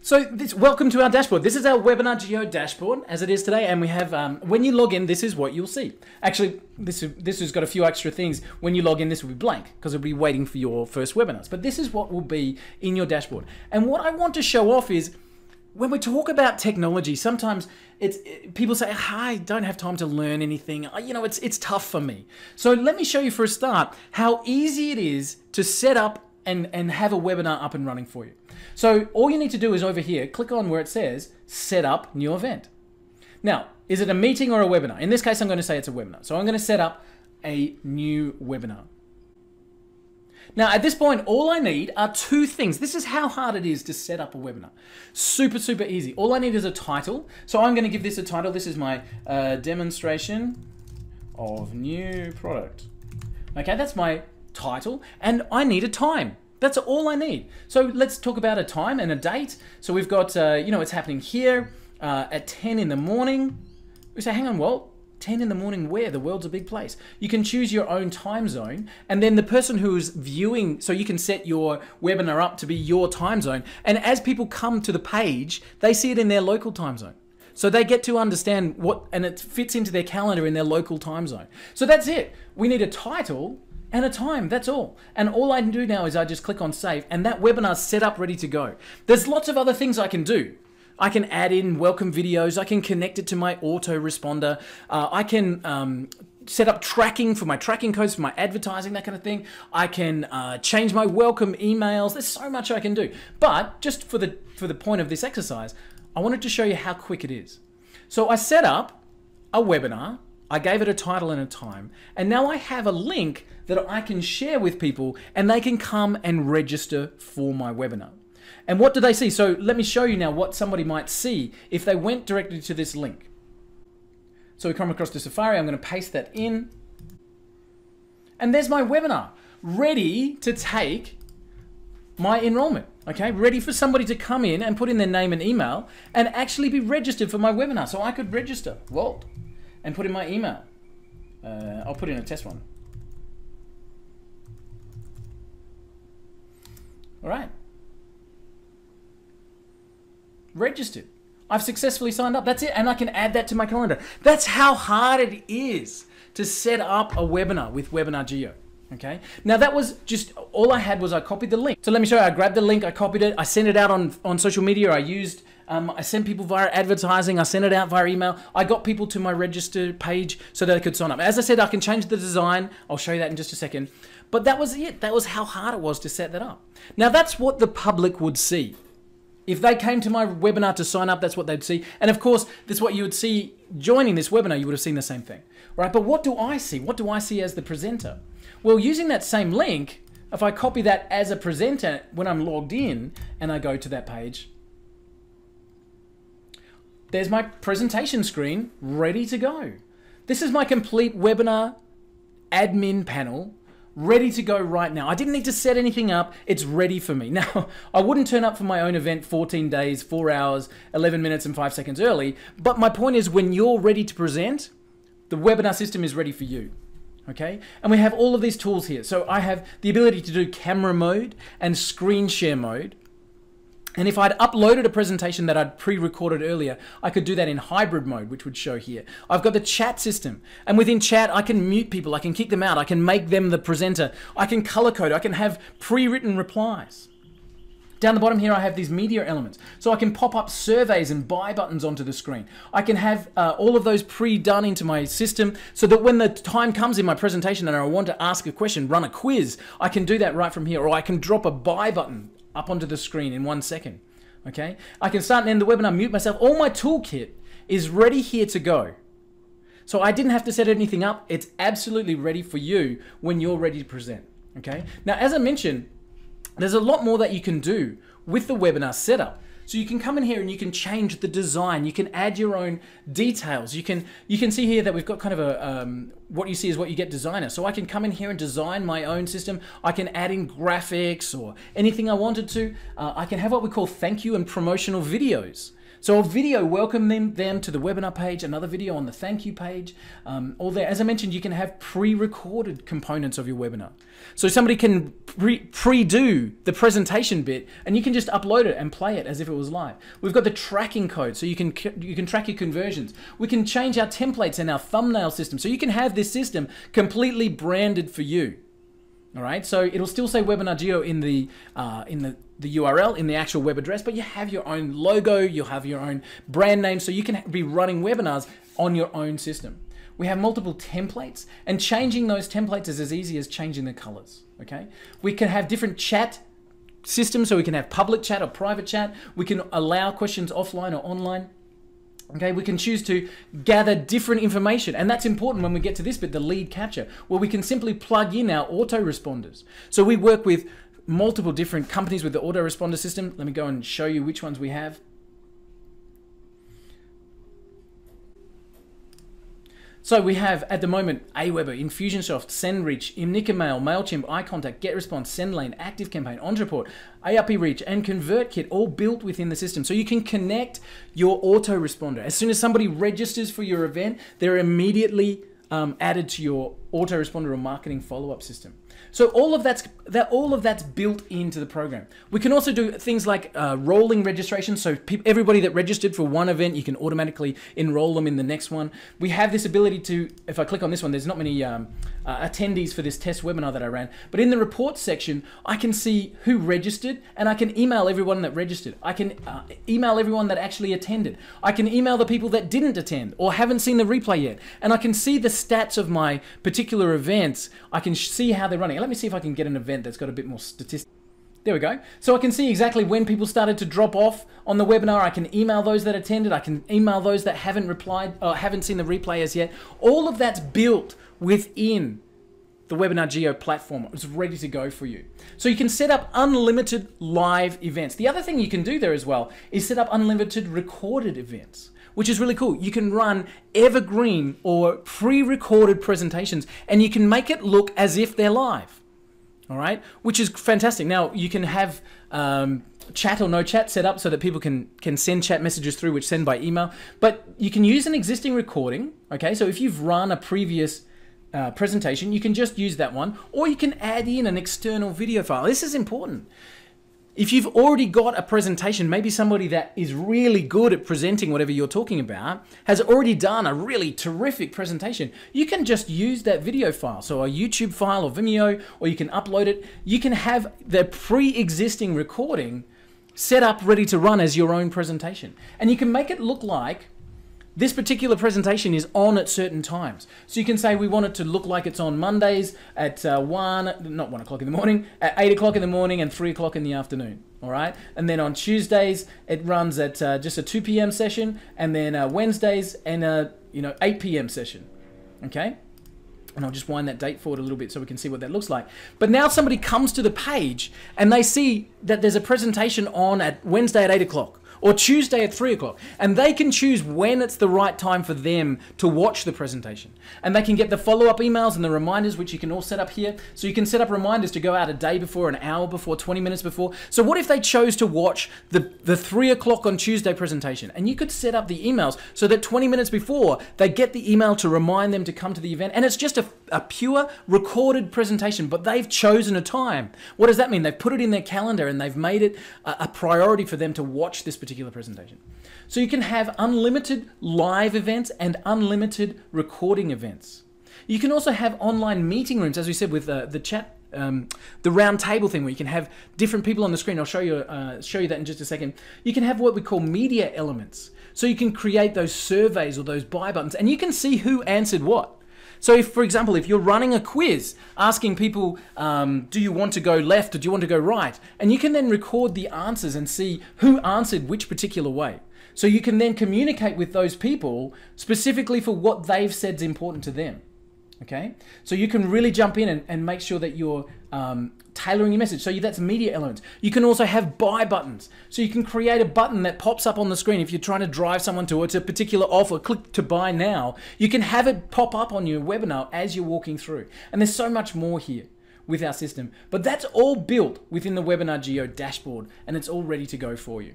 Welcome to our dashboard. This is our webinar JEO dashboard as it is today, and we have when you log in, this is what you'll see. Actually, this has got a few extra things. When you log in, this will be blank because it'll be waiting for your first webinars. But this is what will be in your dashboard. And what I want to show off is when we talk about technology, sometimes people say, "I don't have time to learn anything. You know, it's tough for me." So let me show you for a start how easy it is to set up and have a webinar up and running for you. So all you need to do is over here, click on where it says set up new event. Now, is it a meeting or a webinar? In this case, I'm going to say it's a webinar. So I'm going to set up a new webinar. Now, at this point, all I need are two things. This is how hard it is to set up a webinar. Super, super easy. All I need is a title. So I'm going to give this a title. This is my demonstration of new product. Okay, that's my title. And I need a time. That's all I need. So let's talk about a time and a date. So we've got, it's happening here at 10 in the morning. We say, hang on, well, 10 in the morning where? The world's a big place. You can choose your own time zone, and then the person who's viewing, so you can set your webinar up to be your time zone. And as people come to the page, they see it in their local time zone. So they get to understand and it fits into their calendar in their local time zone. So that's it. We need a title and a time, that's all. And all I do now is I just click on save, and that webinar's set up, ready to go. There's lots of other things I can do. I can add in welcome videos. I can connect it to my autoresponder. I can set up tracking for my tracking codes, for my advertising, that kind of thing. I can change my welcome emails. There's so much I can do. But just for the point of this exercise, I wanted to show you how quick it is. So I set up a webinar. I gave it a title and a time, and now I have a link that I can share with people, and they can come and register for my webinar. And what do they see? So let me show you now what somebody might see if they went directly to this link. So we come across to Safari. I'm going to paste that in, and there's my webinar ready to take my enrollment. Okay, ready for somebody to come in and put in their name and email and actually be registered for my webinar. So I could register Walt and put in my email. I'll put in a test one. All right. Registered. I've successfully signed up. That's it. And I can add that to my calendar. That's how hard it is to set up a webinar with Webinar JEO. Okay. Now that was just, all I had was I copied the link. So let me show you. I grabbed the link, I copied it, I sent it out on social media. I sent people via advertising. I sent it out via email. I got people to my register page so that they could sign up. As I said, I can change the design. I'll show you that in just a second. But that was it. That was how hard it was to set that up. Now that's what the public would see. If they came to my webinar to sign up, that's what they'd see. And of course, that's what you would see joining this webinar. You would have seen the same thing, right? But what do I see? What do I see as the presenter? Well, using that same link, if I copy that as a presenter when I'm logged in and I go to that page, there's my presentation screen ready to go. This is my complete webinar admin panel ready to go right now. I didn't need to set anything up. It's ready for me. Now, I wouldn't turn up for my own event 14 days, 4 hours, 11 minutes and 5 seconds early. But my point is, when you're ready to present, the webinar system is ready for you. Okay, and we have all of these tools here. So I have the ability to do camera mode and screen share mode. And if I'd uploaded a presentation that I'd pre-recorded earlier, I could do that in hybrid mode, which would show here. I've got the chat system, and within chat, I can mute people, I can kick them out, I can make them the presenter, I can color code, I can have pre-written replies. Down the bottom here, I have these media elements. So I can pop up surveys and buy buttons onto the screen. I can have all of those pre-done into my system so that when the time comes in my presentation and I want to ask a question, run a quiz, I can do that right from here. Or I can drop a buy button up onto the screen in 1 second. Okay? I can start and end the webinar, mute myself. All my toolkit is ready here to go. So I didn't have to set anything up. It's absolutely ready for you when you're ready to present. Okay? Now, as I mentioned, there's a lot more that you can do with the webinar setup. So you can come in here and you can change the design. You can add your own details. You can see here that we've got kind of a, what you see is what you get designer. So I can come in here and design my own system. I can add in graphics or anything I wanted to. I can have what we call thank you and promotional videos. So a video welcoming them to the webinar page, another video on the thank you page, all there. As I mentioned, you can have pre-recorded components of your webinar. So somebody can pre-do the presentation bit, and you can just upload it and play it as if it was live. We've got the tracking code, so you can track your conversions. We can change our templates and our thumbnail system, so you can have this system completely branded for you. All right, so it'll still say Webinar JEO in the URL, in the actual web address, but you have your own logo, you'll have your own brand name, so you can be running webinars on your own system. We have multiple templates, and changing those templates is as easy as changing the colors, okay? We can have different chat systems, so we can have public chat or private chat. We can allow questions offline or online. Okay, we can choose to gather different information, and that's important when we get to this bit, the lead capture, where we can simply plug in our autoresponders. So we work with multiple different companies with the autoresponder system. Let me go and show you which ones we have. So we have at the moment Aweber, Infusionsoft, SendReach, Imnic-Mail, MailChimp, iContact, GetResponse, SendLane, ActiveCampaign, Ontraport, ARPReach, and ConvertKit all built within the system. So you can connect your autoresponder. As soon as somebody registers for your event, they're immediately added to your autoresponder or marketing follow-up system. So all of that's built into the program. We can also do things like rolling registration. So everybody that registered for one event, you can automatically enroll them in the next one. We have this ability to, if I click on this one, there's not many attendees for this test webinar that I ran, but in the reports section, I can see who registered, and I can email everyone that registered. I can email everyone that actually attended. I can email the people that didn't attend or haven't seen the replay yet, and I can see the stats of my particular events. I can see how they're running. Let me see if I can get an event that's got a bit more statistics. There we go. So I can see exactly when people started to drop off on the webinar. I can email those that attended. I can email those that haven't replied or haven't seen the replay as yet. All of that's built within the Webinar JEO platform. It's ready to go for you. So you can set up unlimited live events. The other thing you can do there as well is set up unlimited recorded events, which is really cool. You can run evergreen or pre-recorded presentations, and you can make it look as if they're live. All right, which is fantastic. Now you can have chat or no chat set up so that people can send chat messages through, which send by email. But you can use an existing recording. Okay, so if you've run a previous presentation, you can just use that one, or you can add in an external video file. This is important. If you've already got a presentation, maybe somebody that is really good at presenting whatever you're talking about has already done a really terrific presentation, you can just use that video file. So a YouTube file or Vimeo, or you can upload it. You can have the pre-existing recording set up ready to run as your own presentation. And you can make it look like this particular presentation is on at certain times. So you can say we want it to look like it's on Mondays at not 1 o'clock in the morning, at 8 o'clock in the morning and 3 o'clock in the afternoon. All right. And then on Tuesdays, it runs at just a 2 p.m. session, and then Wednesdays and 8 p.m. session. Okay. And I'll just wind that date forward a little bit so we can see what that looks like. But now somebody comes to the page and they see that there's a presentation on at Wednesday at 8 o'clock. Or Tuesday at 3 o'clock, and they can choose when it's the right time for them to watch the presentation. And they can get the follow-up emails and the reminders, which you can all set up here. So you can set up reminders to go out a day before, an hour before, 20 minutes before. So what if they chose to watch the 3 o'clock on Tuesday presentation? And you could set up the emails so that 20 minutes before, they get the email to remind them to come to the event. And it's just a pure recorded presentation, but they've chosen a time. What does that mean? They've put it in their calendar and they've made it a priority for them to watch this particular presentation. So you can have unlimited live events and unlimited recording events. You can also have online meeting rooms, as we said, with the chat, the round table thing, where you can have different people on the screen. I'll show you that in just a second. You can have what we call media elements. So you can create those surveys or those buy buttons, and you can see who answered what. So if, for example, if you're running a quiz asking people, do you want to go left or do you want to go right? And you can then record the answers and see who answered which particular way. So you can then communicate with those people specifically for what they've said is important to them. Okay, so you can really jump in and make sure that you're tailoring your message. So that's media elements. You can also have buy buttons. So you can create a button that pops up on the screen if you're trying to drive someone towards a particular offer. Click to buy now. You can have it pop up on your webinar as you're walking through. And there's so much more here with our system. But that's all built within the Webinar JEO dashboard, and it's all ready to go for you.